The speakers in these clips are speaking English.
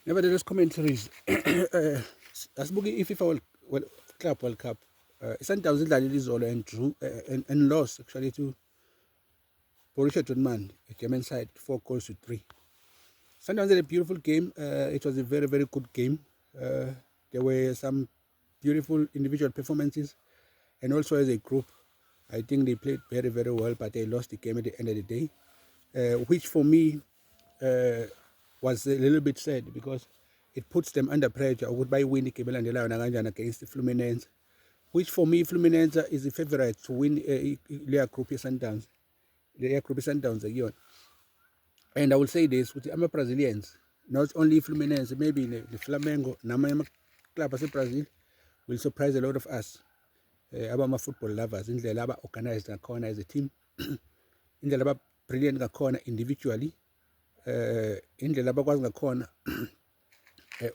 Nevertheless, commentaries. Asibuke i-FIFA Club World Cup. Sundowns idlalile izolo and drew and lost actually to Borussia Dortmund, a German side, 4 goals to 3. Sundowns had a beautiful game. It was a very, very good game. There were some beautiful individual performances, and also as a group, I think they played very, very well, but they lost the game at the end of the day, which for me uh, was a little bit sad because it puts them under pressure. Ukuthi win the game elandelayo kanjani against the Fluminense, which for me Fluminense is the favorite to win their group Sundowns. Their group Sundowns again. And I will say this with the Brazilians, not only Fluminense, maybe the Flamengo, namanye club Brazil will surprise a lot of us. Abama-football lovers, indlela aba-organized ngakhona as a team, indlela aba-brilliant ngakhona individually, indlela abakwazi ngakhona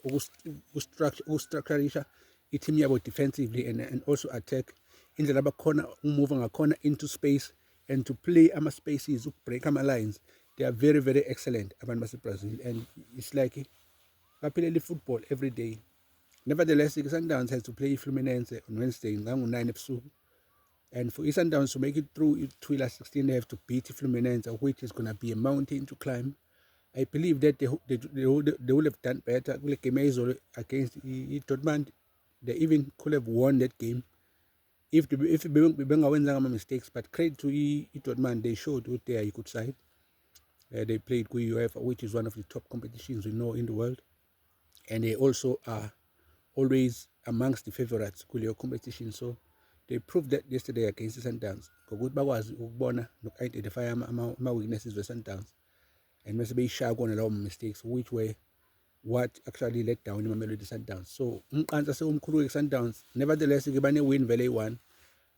ukustructurisha i-team yabo defensively and also attack, indlela abakhona umove ngakhona into space and to play ama-spaces, ukubreak ama-lines. They are very, very excellent, abantu base-Brazil, and it's like baphelele football every day. Nevertheless, Sundowns has to play Fluminense on Wednesday, ngango-9 ebusuku. And for Sundowns to make it through to last 16, they have to beat Fluminense, which is going to be a mountain to climb. I believe that they would have done better against Dortmund. They even could have won that game if bengawenzanga ama-mistakes. But credit to Dortmund, they showed what they are a good side. They played with UEFA, which is one of the top competitions we know in the world. And they also are always amongst the favorites kuleyo competition. So they proved that yesterday against the Sundowns. Ngokuthi bakwazi ukubona noku-identify ama-weaknesses we-Sundowns and mase beyishaya kona lawo mistakes, which were what actually let down iMamelodi Sundowns. So umqansa sewumkhulu-ke Sundowns. Nevertheless-ke bane-win vele eyi-1.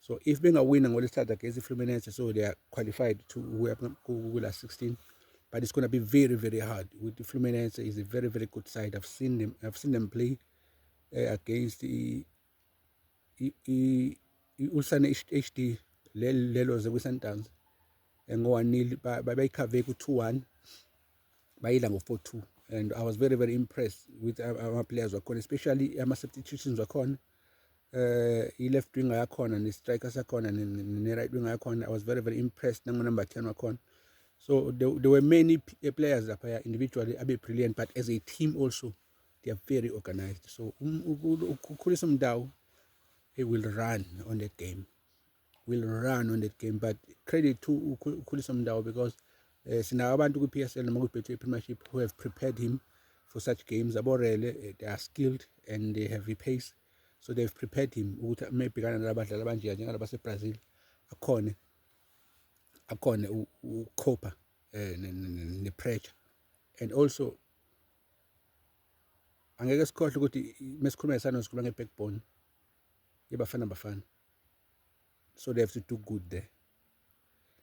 So if bengawina ngolwesithathu against Fluminense, so they are qualified to last 16. But it's going to be very, very hard. With the Fluminense is a very, very good side. I've seen them play against the Ulsan HD lelo ze Sundowns ngo-1-0 bayikhave ku-2-1 bayidla ngo-4-2, and I was very, very impressed with our players wakhona, especially ama-substitutions wakhona, i-left winger yakhona ne-striker sakhona ne-right winger yakhona. I was very, very impressed nango-number 10 wakhona. So there were many players lapha individually abe brilliant, but as a team also they are very organized. So uKhulisa Mndau, he will run on that game. But credit to Ukhulisa Mndau because sinawo abantu kwi-PSL noma kwi-Betway Premiership who have prepared him for such games. Aborele, they are skilled and they have the pace, so they've prepared him ukuthi mebhekana nalabadlali abanjeya njengalaba base-Brazil akhone ukukhopha ne-pressure. And also angeke sikhohle ukuthi mesikhuluma ngesano sikhuluma nge-backbone yeBafana Bafana, so they have to do good there.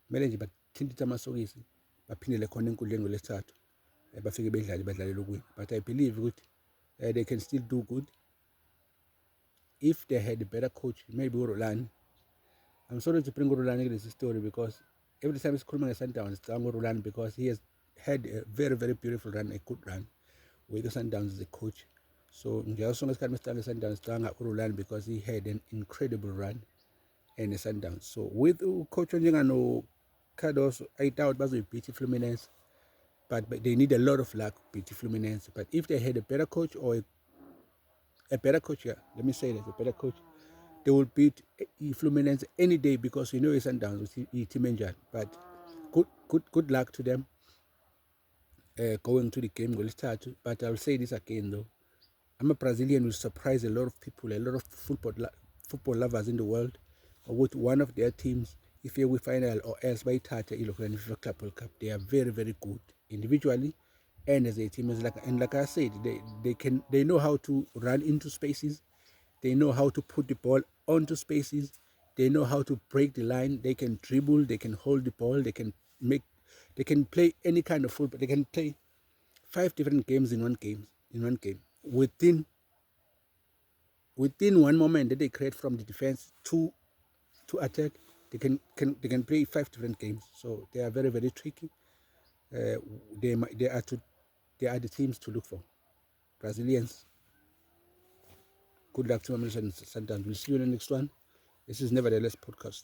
Kumele nje bathintithe amasokisi baphindele khona enkundleni ngolwesithathu bafike badlalele ukuwina. But I believe ukuthi they can still do good if they had a better coach, maybe uRolani. I'm sorry to bring uRolani into this story because every time sikhuluma nge-Sundowns sicabanga uRolani because he has had a very, very beautiful run, a good run with the Sundowns as a coach. So njalo sonke isikhathi mesicabanga nge-Sundowns sicabanga uRolani because he had an incredible run and the Sundowns. So with coach onjengano Cardoso, I doubt bazoyibheat Fluminense, but they need a lot of luck to beat Fluminense. But if they had a better coach or a better coach, yeah, let me say that, a better coach, they will beat Fluminense any day because you know it's Sundowns with team enjan. But good luck to them going to the game. But I'll say this again though, I'm a Brazilian will surprise a lot of people, a lot of football lovers in the world with one of their teams. If you're final or else by Tata FIFA Club World Cup, they are very, very good individually and as a team. Like I said, they know how to run into spaces, they know how to put the ball onto spaces, they know how to break the line, they can dribble, they can hold the ball, they can play any kind of football. They can play 5 different games in one game. Within one moment that they create from the defense to attack, they can play 5 different games. So they are very, very tricky. They are the teams to look for. Brazilians. Good luck to Mamelodi and Sundowns. We'll see you in the next one. This is Nevertheless Podcast.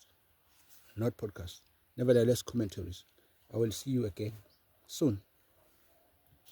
Not podcast. Nevertheless Commentaries. I will see you again soon.